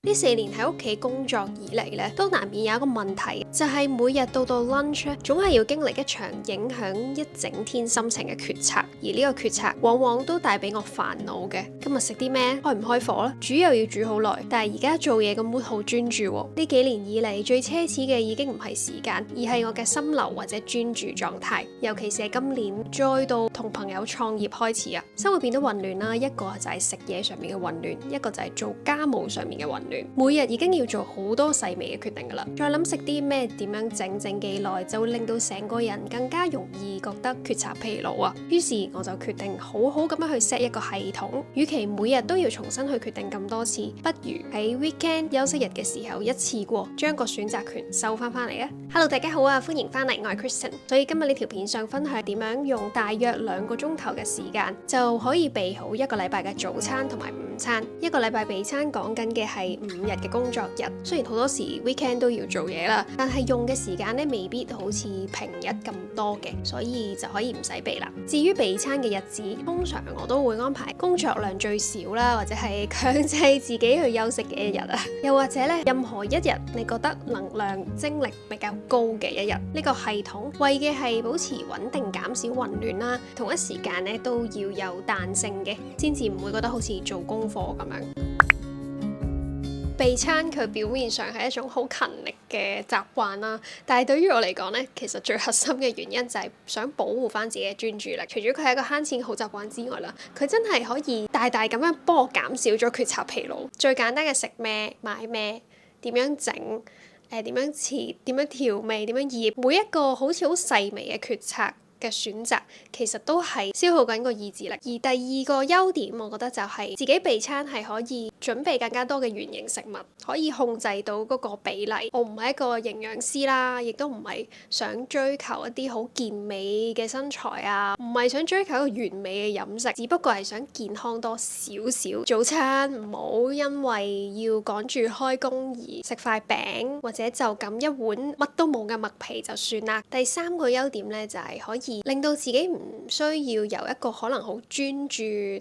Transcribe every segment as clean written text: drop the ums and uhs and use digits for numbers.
呢4年喺屋企工作以嚟咧，都難免有一個問題，就係每日到 lunch 咧，總係要經歷一場影響一整天心情嘅決策，而呢個決策往往都帶俾我煩惱嘅。今日食啲咩？開唔開火咧？煮又要煮好耐，但係而家做嘢嘅 mood 好專注喎。呢幾年以嚟最奢侈嘅已經唔係時間，而係我嘅心流或者專注狀態。尤其是係今年再到同朋友創業開始啊，生活變得混亂啦。一個就係食嘢上面嘅混亂，一個就係做家務上面嘅混亂。每日已經要做好多細微嘅決定㗎啦，再諗食啲咩，點樣整幾耐，就會令到成個人更加容易覺得決策疲勞啊。於是我就決定好好咁樣去 set 一個系統，與其每日都要重新去決定咁多次，不如喺 weekend 休息日嘅時候一次過將個選擇權收翻嚟啊。Hello， 大家好啊，歡迎翻嚟，我係 Kristen。所以今日呢條片想分享點樣用大約2個鐘頭嘅時間就可以備好一個禮拜嘅早餐同埋午餐。一個禮拜備餐講緊嘅係5日嘅工作日，雖然好多時 weekend 都要做嘢啦，但係用嘅時間咧未必好似平日咁多嘅，所以就可以唔使備啦。至於備餐嘅日子，通常我都會安排工作量最少啦，或者係強制自己去休息嘅一日啊，又或者咧任何一日你覺得能量精力比較高嘅一日，呢個系統為嘅係保持穩定，減少混亂啦，同一時間咧都要有彈性嘅，先至唔會覺得好似做功課咁樣。備餐佢表面上係一種好勤力嘅習慣啦，但係對於我嚟講呢，其實最核心嘅原因就係想保護翻自己嘅專注力。除咗佢係一個慳錢好習慣之外啦，佢真係可以大大咁樣幫我減少咗決策疲勞。最簡單嘅食咩、買咩、點樣整、點樣切、點樣調味、點樣醃，每一個好似好細微嘅決策嘅選擇其實都係消耗緊個意志力。而第二個優點，我覺得就係自己備餐係可以準備更加多嘅原型食物，可以控制到嗰個比例。我唔係一個營養師啦，亦都唔係想追求一啲好健美嘅身材啊，唔係想追求一個完美嘅飲食，只不過係想健康多少少。早餐唔好因為要趕住開工而食塊餅，或者就咁一碗乜都冇嘅麥皮就算啦。第3個優點咧就係可以令到自己唔需要由一個可能好專注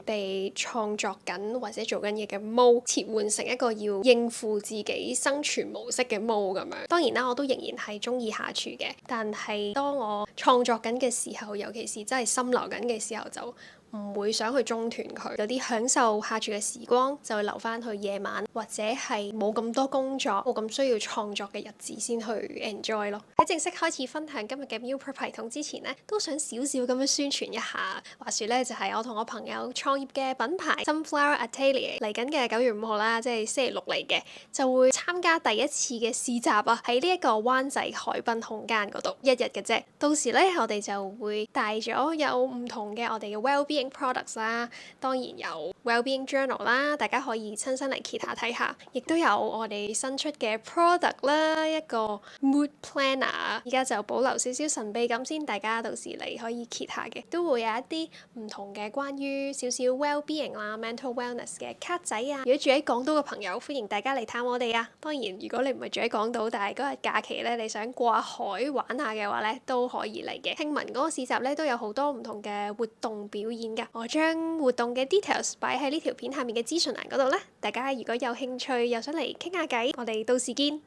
地創作緊或者做緊嘢嘅 mode 切換成一個要應付自己生存模式嘅 mode 咁樣。當然啦，我都仍然係中意下廚嘅，但係當我創作緊嘅時候，尤其是真係心流緊嘅時候，就唔會想去中斷佢，有啲享受下廚嘅時光就會留翻去夜晚，或者係冇咁多工作冇咁需要創作嘅日子先去 enjoy 咯。喺正式開始分享今日嘅 meal prep 系統之前呢，都想少少咁樣宣傳一下。話說咧，就係我同我朋友創業嘅品牌 Sunflower Atelier 嚟緊嘅9月5號啦，即係星期6嚟嘅，就會參加第一次嘅市集啊，喺呢一個灣仔海濱空間嗰度1日嘅啫。到時咧，我哋就會帶咗有唔同嘅我哋嘅 well-being products 啦，當然有 Wellbeing Journal 啦，大家可以親身嚟揭下睇下，亦都有我哋新出嘅 product 啦，一個 Mood Planner， 而家就保留少少神秘感先，大家到時嚟可以揭下嘅，都會有一啲唔同嘅關於少少 Wellbeing 啦、Mental Wellness 嘅卡仔啊。如果住喺港島嘅朋友，歡迎大家嚟探我哋啊！當然，如果你唔係住喺港島，但係嗰日假期咧，你想過海玩下嘅話咧，都可以嚟嘅。聽聞嗰個市集咧都有好多唔同嘅活動表演㗎。我將活動嘅 details 擺喺呢條片下面嘅資訊欄嗰度咧，大家如果有興趣又想嚟傾下偈，我哋到時見。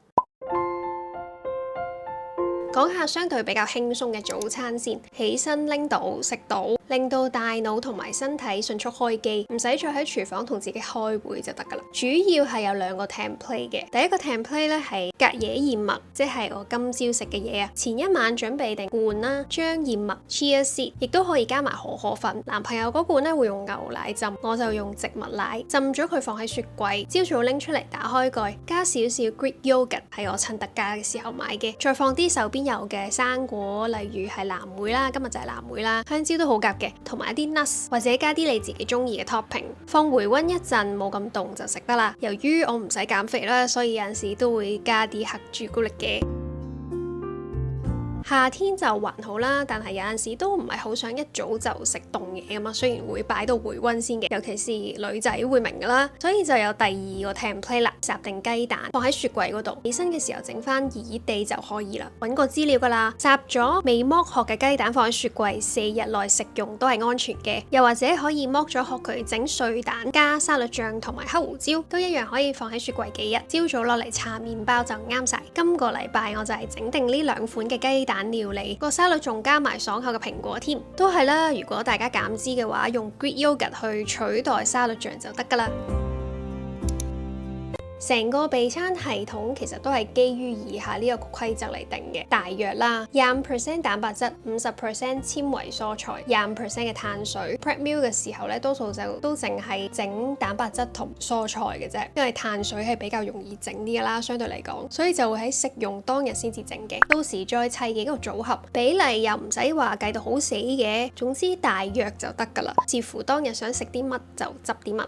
講下相對比較輕鬆嘅早餐先，起身拎到食到，令到大腦同埋身體迅速開機，唔使再喺廚房同自己開會就得㗎啦。主要係有2個 template 嘅，第一個 template 咧係隔夜燕麥，即係我今朝食嘅嘢啊。前一晚準備定罐啦，將燕麥 chia seed， 亦都可以加埋可可粉。男朋友嗰罐咧會用牛奶浸，我就用植物奶浸咗佢放喺雪櫃，朝早拎出嚟打開蓋，加少少 Greek yogurt 係我趁特價嘅時候買嘅，再放啲手邊有嘅生果，例如係藍莓啦，今日就係藍莓啦，香蕉都好夾嘅，同埋一啲 nuts 或者加啲你自己中意嘅 topping， 放回溫一陣，冇咁凍就食得啦。由於我唔使減肥啦，所以有陣時都會加啲黑朱古力嘅。夏天就還好啦，但係有陣時都唔係好想一早就食凍嘢㗎嘛，雖然會擺到回溫先嘅，尤其是女仔會明㗎啦，所以就有第二個 template 啦，烚定雞蛋放喺雪櫃嗰度，起身嘅時候整翻熱熱地就可以啦。揾個資料㗎啦，烚咗未剝殼嘅雞蛋放喺雪櫃4日內食用都係安全嘅，又或者可以剝咗殼佢整碎蛋加沙律醬同埋黑胡椒，都一樣可以放喺雪櫃幾日，朝早攞嚟搽麵包就啱晒。今個禮拜我就係整定呢2款嘅雞蛋料理，個沙律仲加埋爽口嘅蘋果添，都係啦。如果大家減脂嘅話，用 Greek yogurt 去取代沙律醬就得㗎啦。成個備餐系統其實都係基於以下呢一個規則嚟定嘅，大約啦，25% 蛋白質，50% 纖維蔬菜，25% 嘅碳水。Prep meal 嘅時候咧，多數就都淨係整蛋白質同蔬菜嘅啫，因為碳水係比較容易整啲㗎啦，相對嚟講，所以就會喺食用當日先至整嘅，到時再砌幾個組合，比例又唔使話計到好死嘅，總之大約就得㗎啦，視乎當日想食啲乜就執啲乜。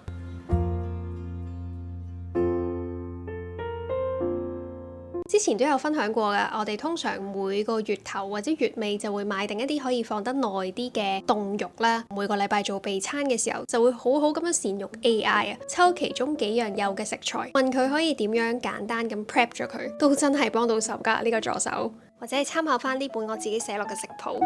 之前都有分享過㗎，我哋通常每個月頭或者月尾就會買定一啲可以放得耐啲嘅凍肉啦。每個禮拜做備餐嘅時候，就會好好咁樣善用 AI 啊，抽其中幾樣有嘅食材，問佢可以點樣簡單咁 prep 咗佢，都真係幫到手㗎呢個助手。或者係參考翻呢本我自己寫落嘅食譜。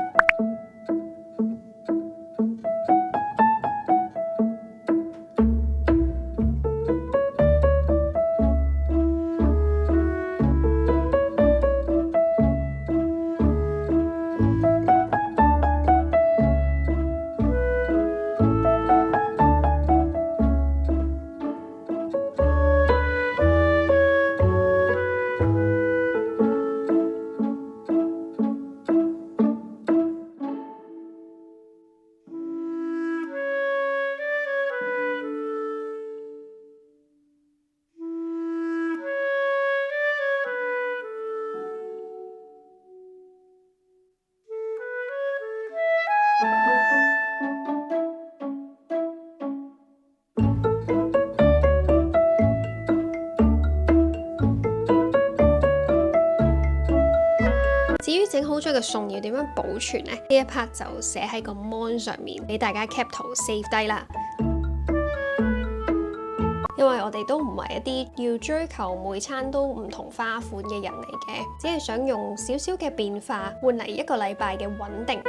至於整好咗嘅餸要點樣保存呢？呢一 part 就寫喺個 mon 上面俾大家 cap 圖 save 低啦。因為我哋都唔係一啲要追求每餐都唔同花款嘅人嚟嘅，只係想用少少嘅變化換嚟一個禮拜嘅穩定。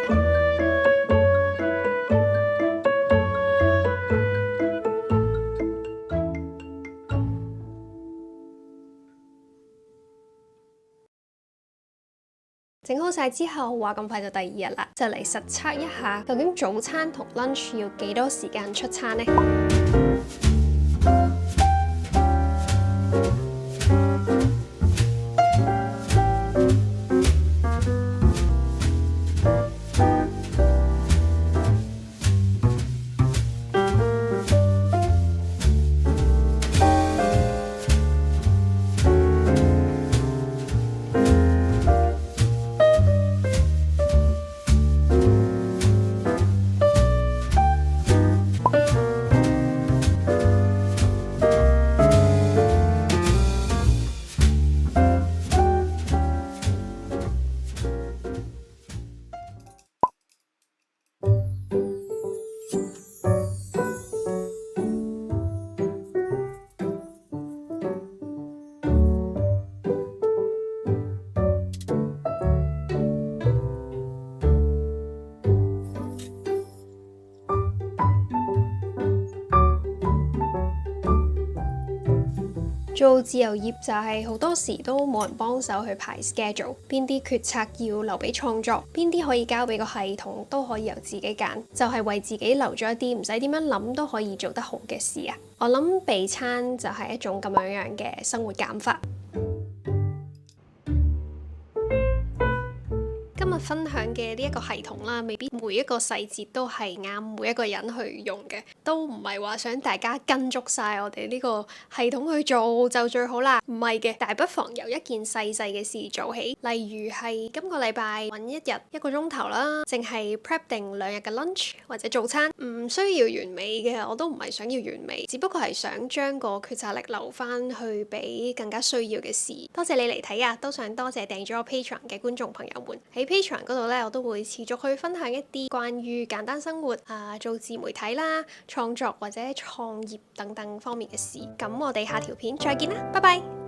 整好晒之後，話咁快就第2日啦，就嚟實測一下究竟早餐同 lunch 要幾多時間出餐呢？做自由業就係好多時都冇人幫手去排 schedule，邊啲決策要留俾創作，邊啲可以交俾個系統，都可以由自己揀，就係為自己留咗一啲唔使點樣諗都可以做得好嘅事啊！我諗備餐就係一種咁樣嘅生活減法。今日分享嘅呢一個系統啦，未必每一個細節都係啱每一個人去用嘅，都唔係話想大家跟足晒我哋呢個系統去做就最好啦，唔係嘅，但係不妨由一件細細嘅事做起，例如係今個禮拜揾一日1個鐘頭啦，淨係 prep 定2日嘅 lunch 或者早餐，唔需要完美嘅，我都唔係想要完美，只不過係想將個決策力留翻去俾更加需要嘅事。多謝你嚟睇啊，都想多謝訂咗我 Patreon 嘅觀眾朋友們。喺 Patreon 嗰度咧，我都會持續去分享一啲關於簡單生活做自媒體啦、創作或者創業等等方面嘅事。咁我哋下條片再見啦，拜拜。